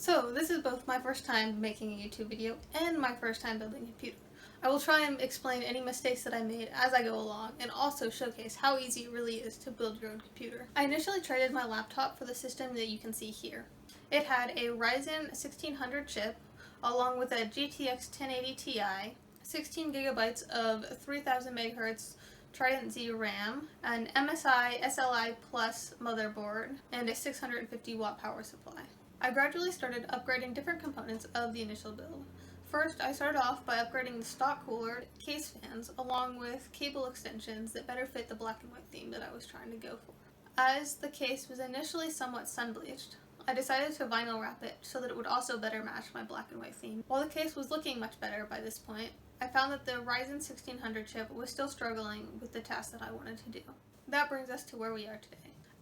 So this is both my first time making a YouTube video and my first time building a computer. I will try and explain any mistakes that I made as I go along and also showcase how easy it really is to build your own computer. I initially traded my laptop for the system that you can see here. It had a Ryzen 1600 chip along with a GTX 1080 Ti, 16 gigabytes of 3000 MHz Trident Z RAM, an MSI SLI Plus motherboard, and a 650 watt power supply. I gradually started upgrading different components of the initial build. First, I started off by upgrading the stock cooler, case fans, along with cable extensions that better fit the black and white theme that I was trying to go for. As the case was initially somewhat sun bleached, I decided to vinyl wrap it so that it would also better match my black and white theme. While the case was looking much better by this point, I found that the Ryzen 1600 chip was still struggling with the task that I wanted to do. That brings us to where we are today.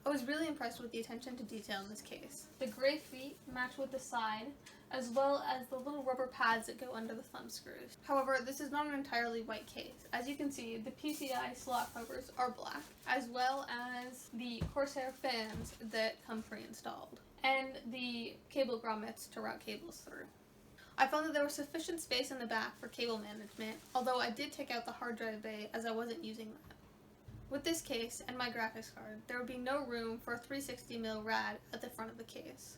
I was really impressed with the attention to detail in this case. The gray feet match with the side, as well as the little rubber pads that go under the thumb screws. However, this is not an entirely white case. As you can see, the PCI slot covers are black, as well as the Corsair fans that come pre-installed, and the cable grommets to route cables through. I found that there was sufficient space in the back for cable management, although I did take out the hard drive bay as I wasn't using that. With this case and my graphics card, there would be no room for a 360mm RAD at the front of the case.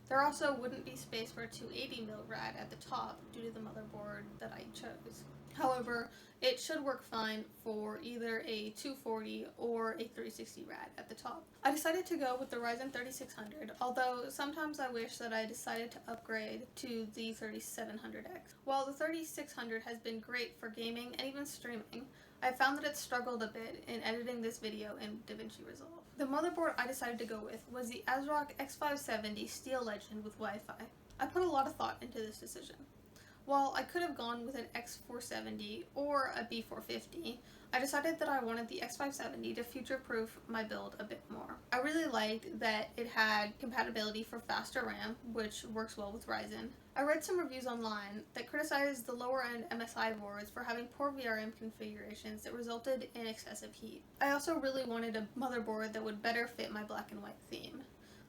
There also wouldn't be space for a 280mm RAD at the top due to the motherboard that I chose. However, it should work fine for either a 240 or a 360 RAD at the top. I decided to go with the Ryzen 3600, although sometimes I wish that I decided to upgrade to the 3700X. While the 3600 has been great for gaming and even streaming, I found that it struggled a bit in editing this video in DaVinci Resolve. The motherboard I decided to go with was the Asrock X570 Steel Legend with Wi-Fi. I put a lot of thought into this decision. While I could have gone with an X470 or a B450, I decided that I wanted the X570 to future-proof my build a bit more. I really liked that it had compatibility for faster RAM, which works well with Ryzen. I read some reviews online that criticized the lower-end MSI boards for having poor VRM configurations that resulted in excessive heat. I also really wanted a motherboard that would better fit my black and white theme.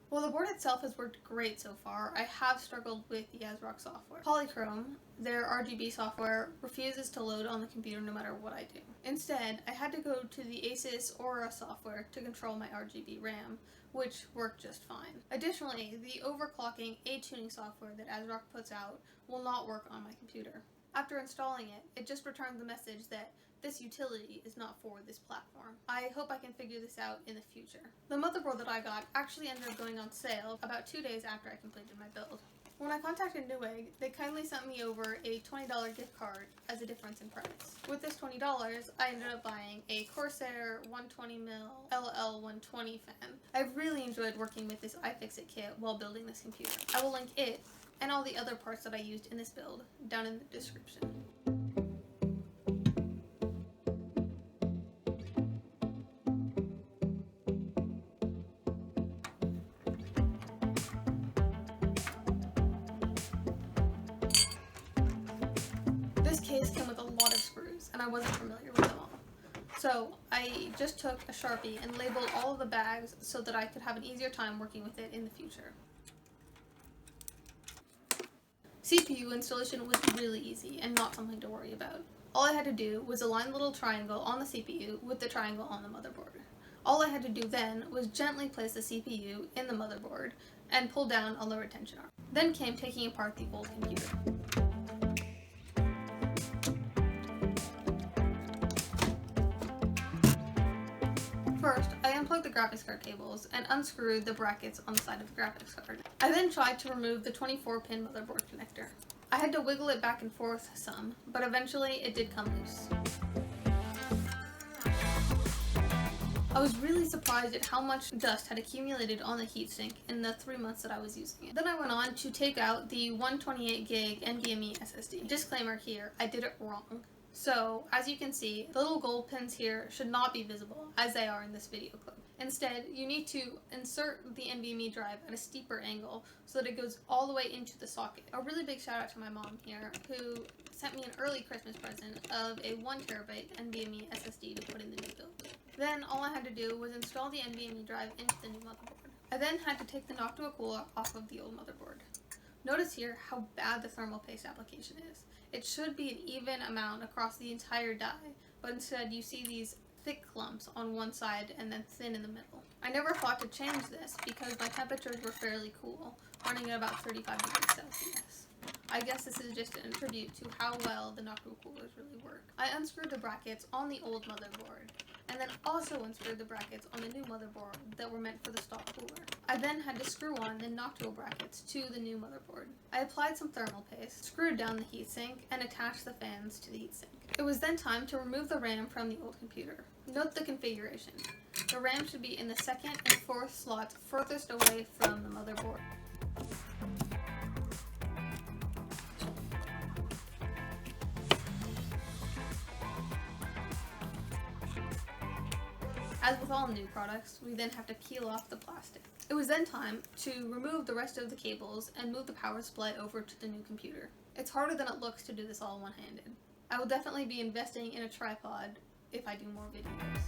While the board itself has worked great so far, I have struggled with the Asrock software. Polychrome, their RGB software, refuses to load on the computer no matter what I do. Instead, I had to go to the Asus Aura software to control my RGB RAM, which worked just fine. Additionally, the overclocking A-tuning software that Asrock puts out will not work on my computer. After installing it, it just returned the message that this utility is not for this platform. I hope I can figure this out in the future. The motherboard that I got actually ended up going on sale about 2 days after I completed my build. When I contacted Newegg, they kindly sent me over a $20 gift card as a difference in price. With this $20, I ended up buying a Corsair 120mm LL120 fan. I've really enjoyed working with this iFixit kit while building this computer. I will link it and all the other parts that I used in this build down in the description. This case came with a lot of screws, and I wasn't familiar with them all. So I just took a Sharpie and labeled all of the bags so that I could have an easier time working with it in the future. CPU installation was really easy and not something to worry about. All I had to do was align the little triangle on the CPU with the triangle on the motherboard. All I had to do then was gently place the CPU in the motherboard and pull down on the retention arm. Then came taking apart the old computer. First, I unplugged the graphics card cables and unscrewed the brackets on the side of the graphics card. I then tried to remove the 24-pin motherboard connector. I had to wiggle it back and forth some, but eventually it did come loose. I was really surprised at how much dust had accumulated on the heatsink in the 3 months that I was using it. Then I went on to take out the 128GB NVMe SSD. Disclaimer here, I did it wrong. So, as you can see, the little gold pins here should not be visible, as they are in this video clip. Instead, you need to insert the NVMe drive at a steeper angle so that it goes all the way into the socket. A really big shout out to my mom here, who sent me an early Christmas present of a 1TB NVMe SSD to put in the new build. Then all I had to do was install the NVMe drive into the new motherboard. I then had to take the Noctua cooler off of the old motherboard. Notice here how bad the thermal paste application is. It should be an even amount across the entire die, but instead you see these thick clumps on one side and then thin in the middle. I never thought to change this because my temperatures were fairly cool, running at about 35 degrees Celsius. I guess this is just an tribute to how well the Noctua coolers really work. I unscrewed the brackets on the old motherboard, and then also unscrewed the brackets on the new motherboard that were meant for the stock cooler. I then had to screw on the Noctua brackets to the new motherboard. I applied some thermal paste, screwed down the heatsink, and attached the fans to the heatsink. It was then time to remove the RAM from the old computer. Note the configuration. The RAM should be in the second and fourth slots furthest away from the motherboard. As with all new products, we then have to peel off the plastic. It was then time to remove the rest of the cables and move the power supply over to the new computer. It's harder than it looks to do this all one-handed. I will definitely be investing in a tripod if I do more videos.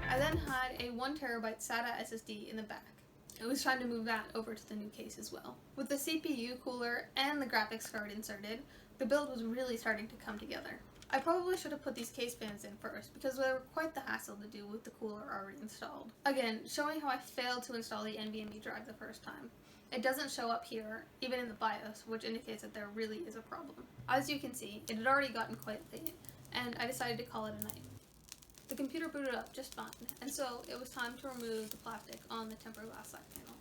I then had a 1TB SATA SSD in the back. It was time to move that over to the new case as well. With the CPU cooler and the graphics card inserted, the build was really starting to come together. I probably should have put these case fans in first because they were quite the hassle to do with the cooler already installed. Again, showing how I failed to install the NVMe drive the first time. It doesn't show up here, even in the BIOS, which indicates that there really is a problem. As you can see, it had already gotten quite late, and I decided to call it a night. The computer booted up just fine, and so it was time to remove the plastic on the tempered glass side panel.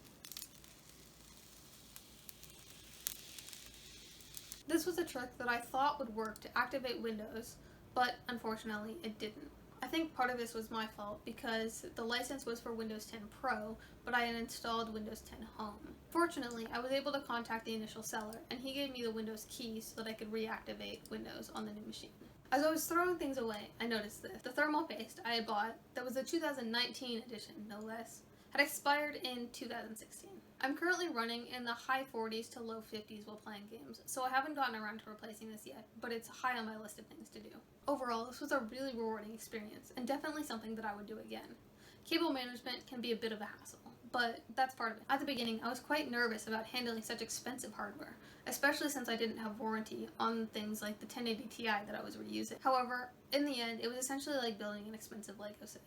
This was a trick that I thought would work to activate Windows, but unfortunately it didn't. I think part of this was my fault because the license was for Windows 10 Pro, but I had installed Windows 10 Home. Fortunately, I was able to contact the initial seller, and he gave me the Windows key so that I could reactivate Windows on the new machine. As I was throwing things away, I noticed this. The thermal paste I had bought, that was the 2019 edition, no less, had expired in 2016. I'm currently running in the high 40s to low 50s while playing games, so I haven't gotten around to replacing this yet, but it's high on my list of things to do. Overall, this was a really rewarding experience, and definitely something that I would do again. Cable management can be a bit of a hassle, but that's part of it. At the beginning, I was quite nervous about handling such expensive hardware, especially since I didn't have warranty on things like the 1080 Ti that I was reusing. However, in the end, it was essentially like building an expensive Lego set.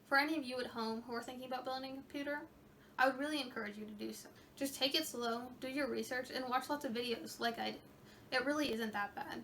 For any of you at home who are thinking about building a computer, I would really encourage you to do so. Just take it slow, do your research, and watch lots of videos like I did. It really isn't that bad.